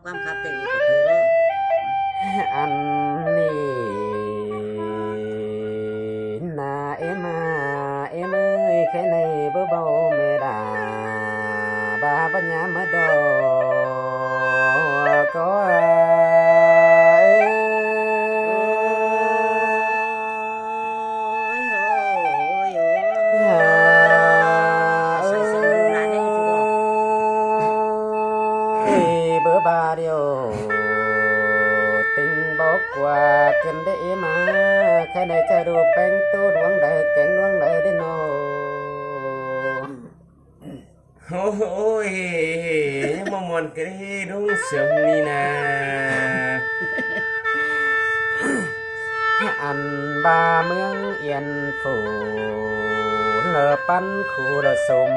ความคับแต่อีกถูกแล้วอันนี้นาเอ็มเอ็มเอ้ยแค่ในเบอเบาไม่ได้บาปัญญามาดอก็บาเดียวติงบอกว่ากันได้มาแค่ในจะรูปแป้งตู้ดวงใดแกงดวงใดได้โนโอ้ยยังมามอนกันให้ดงเสียงนี่นะอันบาเมืองเอียนผูเลอปันคูระสม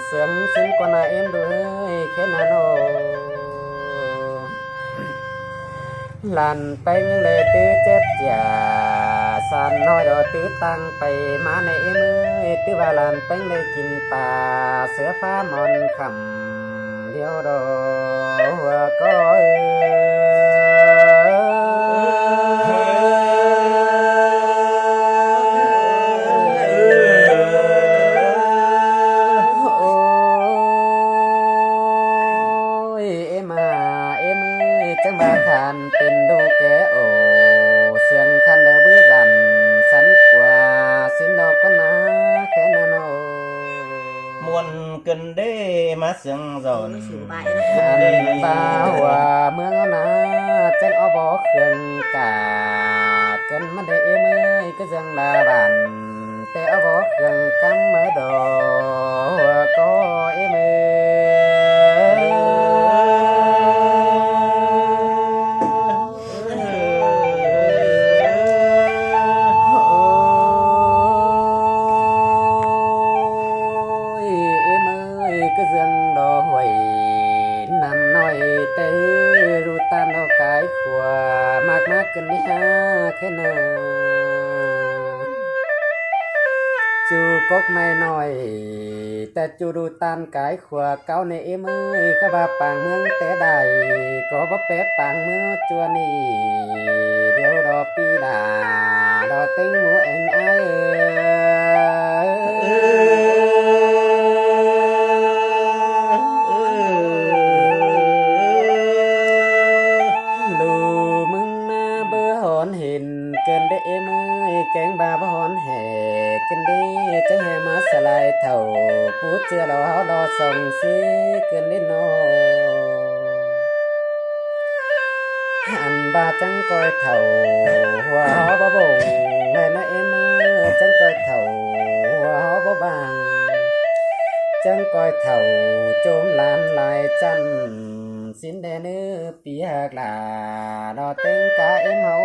เสียงสิ้นกว่านาเอ็มด้วยแค่นาโนลันไปยังเลยตื้อเจ็บจ่าสันน้อยดอตื้อตั้งไปมาในเอ็มตื้อว่าลันไปเลยกินป่าเสือฟ้ามอนคำเดียวดอก็จังบาขันเป็นดูแกโอเสียงคันเดบื้อรันสันกว่าสินดอกก็นาแค่นาโนมวนกันได้มาเสียงรอนอันบ่าว่าเมืองนาจังเอาบ่เครื่องกากันมันได้เอ็มก็จังลาบันแต่เอาบ่เครื่องกำมาดอก็เอ็มกันนี่ฮะแค่นาจูกกไม่น้อยแต่จูดูตามกายขวาเก้าในเอ็มก็บาปางเมืองแต่ใดก็บ่แปะปางเมืองจัวนี่เดี๋ยวดอปีดาดอเต็งหมูเอ็งไอแกงบาบหอนแห่กันดีจังแห่มาสลายเท่าผู้เจือเราดอส่งสีกันนิดโนอันบาจังก้อยเท่าหัวหอบบ่งแม่มาเอ็มจังก้อยเท่าหัวหอบบ่บางจังก้อยเท่าโจมลานลายจันสินแดเนื้อปีหักลาดอเต็งกาเอ็มเฮา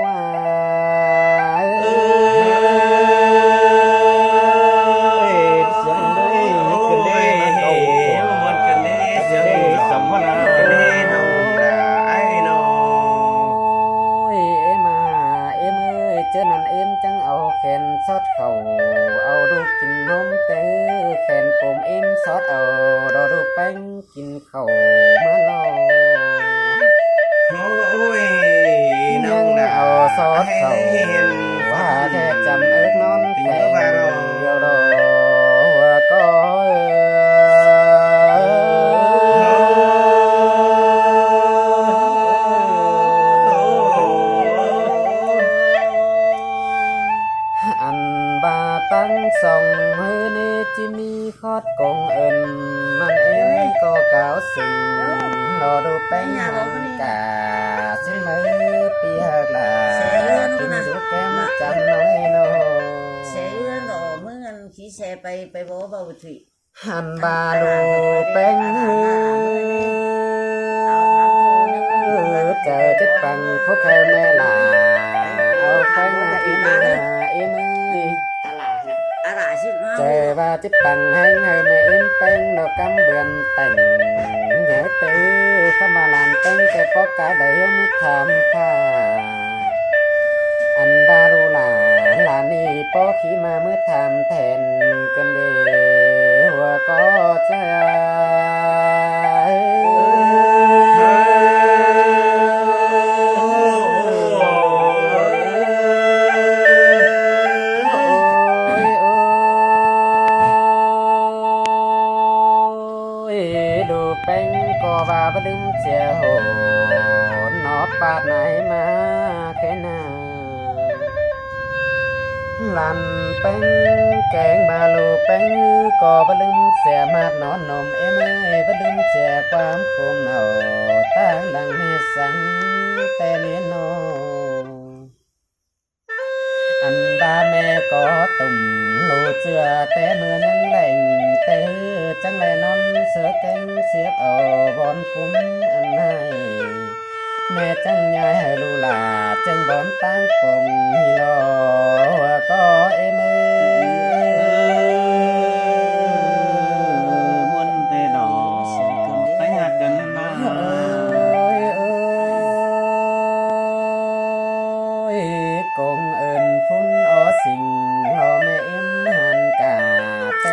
ซอดเขาเอาดูกินนมเต๋อแขนกลมเอ็มซอดเอาดอดูแป้งกินเขามาลอโอ้ยน้องดาเอาซอดเขาว่าแค่จำเอิกนอนแข็งเดียวดอก็ตั้งส่องมือนี่จิมีคอดกงเอินมันเอ็มก็เก่าสึงรอดูแป้งหันกาสิมือปีหักลากินจุกแก้มจำน้อยโนเสียเรื่องก็เมื่อกันขี่แชไปบ่เบาถุยหันบาดูแป้งเจอจิตปังพวกเขาแม่ลาเอาแป้งมาอินเอ็มเจอว่าจิตตังให้เงยแม่เอ็มเป็นดอกกำเบือนแต่งเหยตื้อเข้ามาลานเป็นแต่ปอกกาเดียวมือทำผ้าอันบารูลาลานี่ปอขี้มามือทำแทนกันเดียวก็จะ สียโหนอปาดไหนมาแค่นาลันแป้งแกงบาลูแป้งก็บลืมเสียมาดนอนนมเอ้ยบลืมเสียความคมเอาตั้งดังเมสังแต่เนียนโนอันบาแม่ก็ตุ่มลูเจือแต่เมื่อยังแหล่งแต่จังแลนอนเสือแกงเสียบเอาบอนคุ้มอันให้แม่จังยายให้ลูลาจังบอนตั้งปงฮิโลก็เอเม มุนเตดอกไปหักกันมา กงเอินฟุ้นออสิ่งรอแม่เอ็มหันกาเต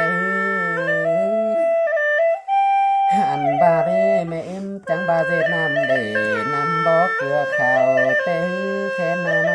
หันบาเรแม่เอ็มจังบาเจน้ำเดน้ำบ่อเกลือข้าวเตแค่นาโน